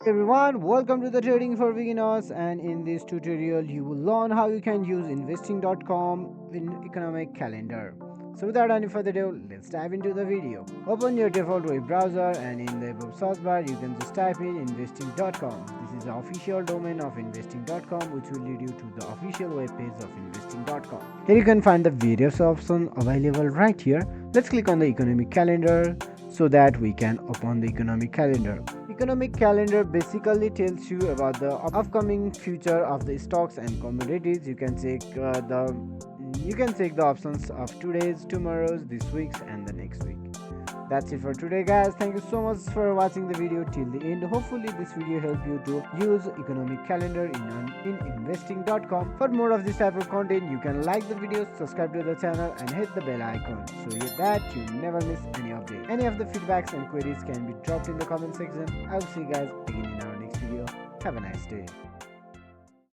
Hey everyone, welcome to the Trading for Beginners, and in this tutorial you will learn how you can use investing.com in economic calendar. So without any further ado, let's dive into the video. Open your default web browser and in the above search bar you can just type in investing.com. This is the official domain of investing.com, which will lead you to the official web page of investing.com. Here you can find the various options available right here. Let's click on the economic calendar so that we can open the economic calendar. Economic calendar basically tells you about the upcoming future of the stocks and commodities. You can check the options of today's, tomorrow's, this week's, and the next week. That's it for today, guys. Thank you so much for watching the video till the end. Hopefully this video helped you to use economic calendar in investing.com. For more of this type of content, you can like the video, subscribe to the channel, and hit the bell icon so that you never miss any update. Any of the feedbacks and queries can be dropped in the comment section. I will see you guys again in our next video. Have a nice day.